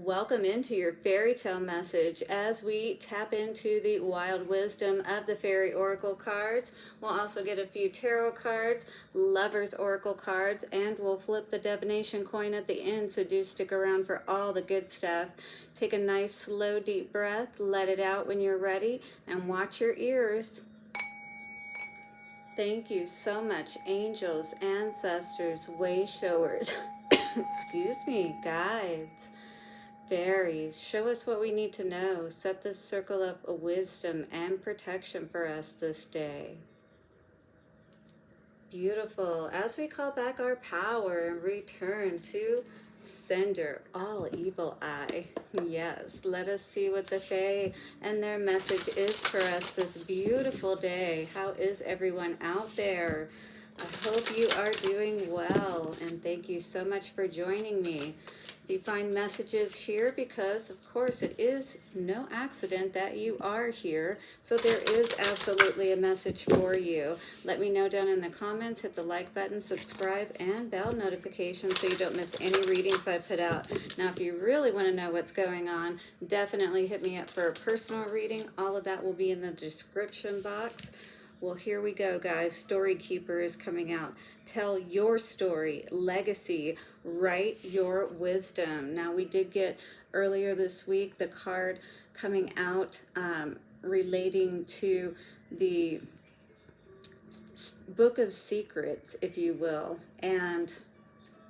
Welcome into your fairy tale message as we tap into the wild wisdom of the fairy oracle cards. We'll also get a few tarot cards, lovers oracle cards, and we'll flip the divination coin at the end, so do stick around for all the good stuff. Take a nice slow deep breath, let it out when you're ready, and watch your ears. Thank you so much, angels, ancestors, way showers, excuse me, guides, fairies. Show us what we need to know. Set this circle of wisdom and protection for us this day. Beautiful. As we call back our power and return to sender, all evil eye. Yes, let us see what the Fae and their message is for us this beautiful day. How is everyone out there? I hope you are doing well, and thank you so much for joining me. You find messages here because, of course, it is no accident that you are here. So there is absolutely a message for you. Let me know down in the comments. Hit the like button, subscribe, and bell notification so you don't miss any readings I put out. Now, if you really want to know what's going on, definitely hit me up for a personal reading. All of that will be in the description box. Well, here we go, guys. Story Keeper is coming out. Tell your story, legacy, write your wisdom. Now, we did get earlier this week the card coming out relating to the Book of Secrets, if you will. And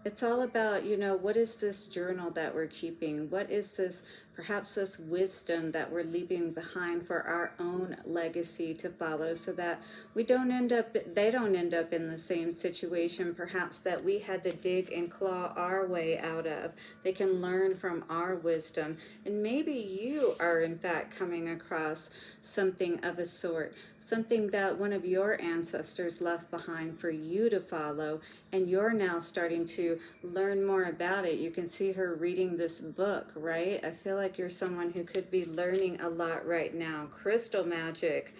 it's all about, you know, what is this journal that we're keeping? What is this, perhaps this wisdom that we're leaving behind for our own legacy to follow, so that we don't end up, they don't end up in the same situation, perhaps, that we had to dig and claw our way out of. They can learn from our wisdom. And maybe you are, in fact, coming across something of a sort, something that one of your ancestors left behind for you to follow, and you're now starting to learn more about it. You can see her reading this book, right? I feel like you're someone who could be learning a lot right now. Crystal magic.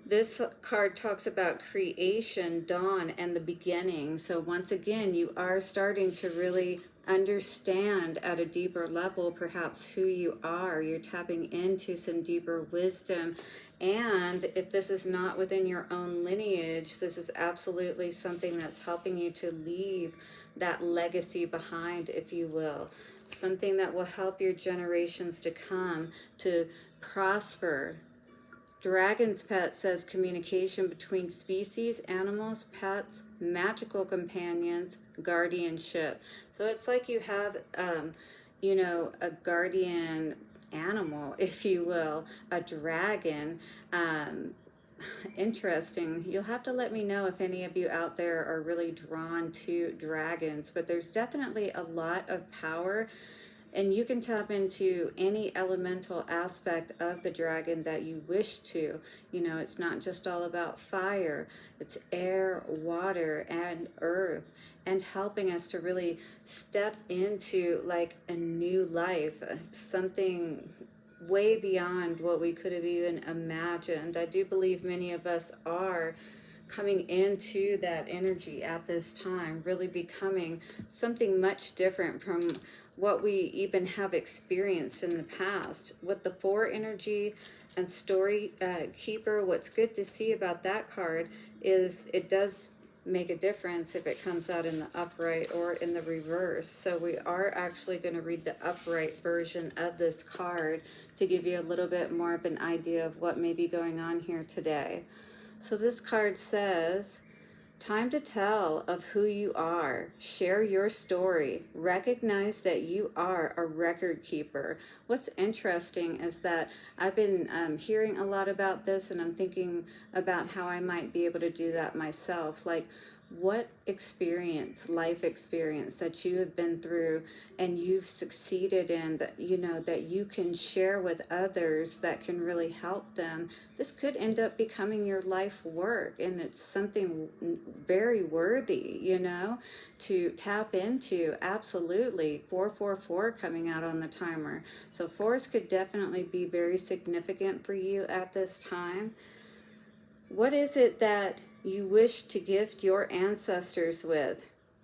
This card talks about creation, dawn, and the beginning. So once again, you are starting to really understand at a deeper level perhaps who you are. You're tapping into some deeper wisdom. And if this is not within your own lineage, this is absolutely something that's helping you to leave that legacy behind, if you will. Something that will help your generations to come to prosper. Dragon's Pet says communication between species, animals, pets, magical companions, guardianship. So it's like you have, you know, a guardian animal, if you will, a dragon. Interesting. You'll have to let me know if any of you out there are really drawn to dragons, but there's definitely a lot of power, and you can tap into any elemental aspect of the dragon that you wish to. You know, it's not just all about fire, it's air, water, and earth, and helping us to really step into like a new life, something way beyond what we could have even imagined. I do believe many of us are coming into that energy at this time, really becoming something much different from what we even have experienced in the past. With the 4 energy and Story Keeper, what's good to see about that card is it does make a difference if it comes out in the upright or in the reverse. So we are actually going to read the upright version of this card to give you a little bit more of an idea of what may be going on here today. So this card says, time to tell of who you are. Share your story. Recognize that you are a record keeper. What's interesting is that I've been hearing a lot about this, and I'm thinking about how I might be able to do that myself. Like, what experience, life experience that you have been through and you've succeeded in, that you know that you can share with others that can really help them. This could end up becoming your life work, and it's something very worthy, you know, to tap into. Absolutely. 444 coming out on the timer. So 4s could definitely be very significant for you at this time. What is it that you wish to gift your ancestors with?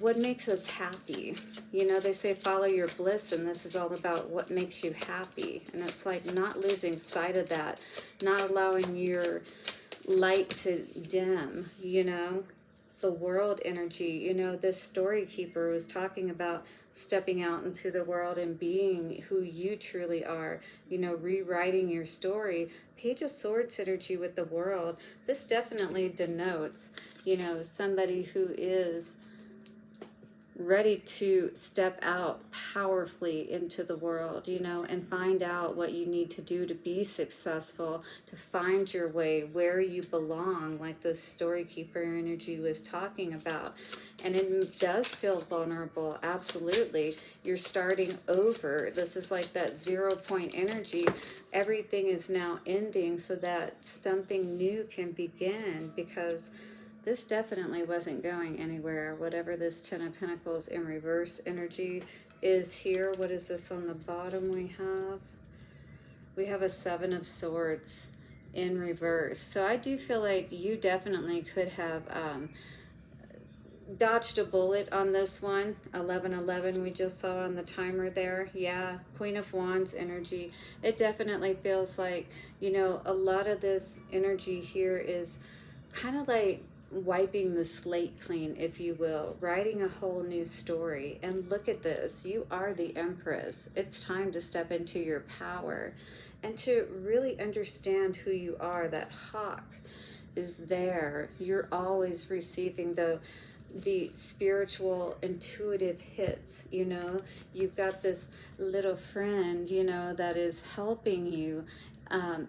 what makes us happy? You know, they say follow your bliss, and this is all about what makes you happy. And it's like not losing sight of that, not allowing your light to dim, you know, the world energy. You know, this story keeper was talking about stepping out into the world and being who you truly are, you know, rewriting your story. Page of Swords energy with the world. This definitely denotes, you know, somebody who is ready to step out powerfully into the world, you know, and find out what you need to do to be successful, to find your way where you belong, like the story keeper energy was talking about. And it does feel vulnerable, absolutely. You're starting over. This is like that 0 point energy. Everything is now ending so that something new can begin, because this definitely wasn't going anywhere. Whatever this Ten of Pentacles in reverse energy is here. What is this on the bottom we have? We have a Seven of Swords in reverse. So I do feel like you definitely could have dodged a bullet on this one. 1111 we just saw on the timer there. Yeah, Queen of Wands energy. It definitely feels like, you know, a lot of this energy here is kind of like wiping the slate clean, if you will, writing a whole new story. And look at this, you are the Empress. It's time to step into your power and to really understand who you are. That hawk is there. You're always receiving the spiritual intuitive hits, you know. You've got this little friend, you know, that is helping you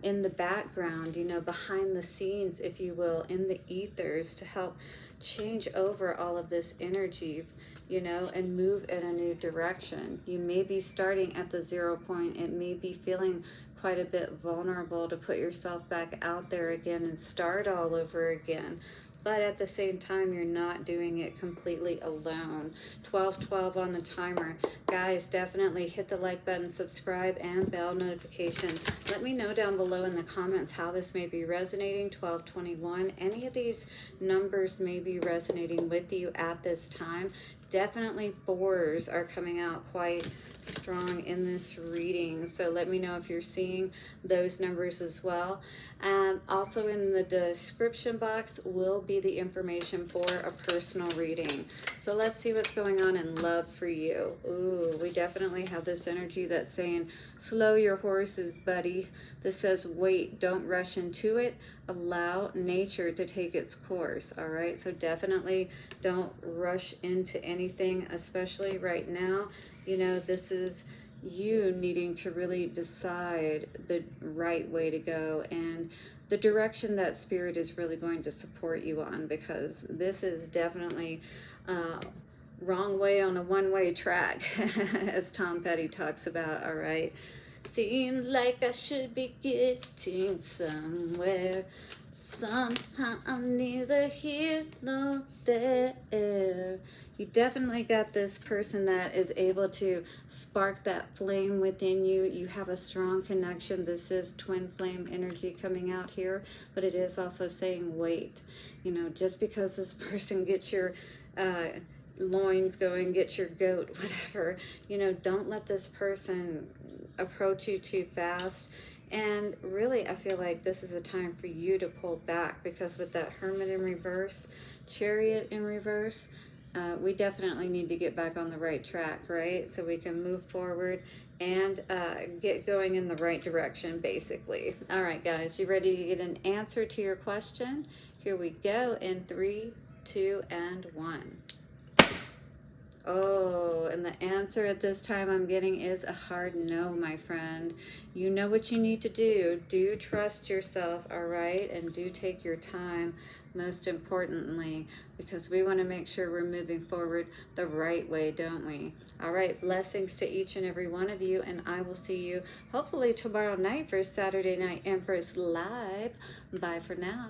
in the background, you know, behind the scenes, if you will, in the ethers, to help change over all of this energy, you know, and move in a new direction. You may be starting at the 0 point. It may be feeling quite a bit vulnerable to put yourself back out there again and start all over again. But at the same time, you're not doing it completely alone. 1212 on the timer. Guys, definitely hit the like button, subscribe, and bell notification. Let me know down below in the comments how this may be resonating. 1221. Any of these numbers may be resonating with you at this time. Definitely fours are coming out quite strong in this reading. So let me know if you're seeing those numbers as well. And also in the description box will be the information for a personal reading. So let's see what's going on in love for you. Ooh, we definitely have this energy that's saying, slow your horses, buddy. This says, wait, don't rush into it. Allow nature to take its course. All right, so definitely don't rush into anything, especially right now. You know, this is you needing to really decide the right way to go and the direction that spirit is really going to support you on, because this is definitely wrong way on a one-way track, as Tom Petty talks about. All right, seems like I should be getting somewhere. Somehow I'm neither here nor there. You definitely got this person that is able to spark that flame within you. You have a strong connection. This is twin flame energy coming out here, but it is also saying wait. You know, just because this person gets your loins going, get your goat, whatever, you know, don't let this person approach you too fast. And really, I feel like this is a time for you to pull back, because with that Hermit in reverse, Chariot in reverse, we definitely need to get back on the right track, right? So we can move forward and get going in the right direction, basically. All right, guys, you ready to get an answer to your question? Here we go in 3, 2, and 1. Oh, and the answer at this time I'm getting is a hard no, my friend. You know what you need to do. Do trust yourself, all right? And do take your time, most importantly, because we want to make sure we're moving forward the right way, don't we? All right, blessings to each and every one of you, and I will see you hopefully tomorrow night for Saturday Night Empress Live. Bye for now.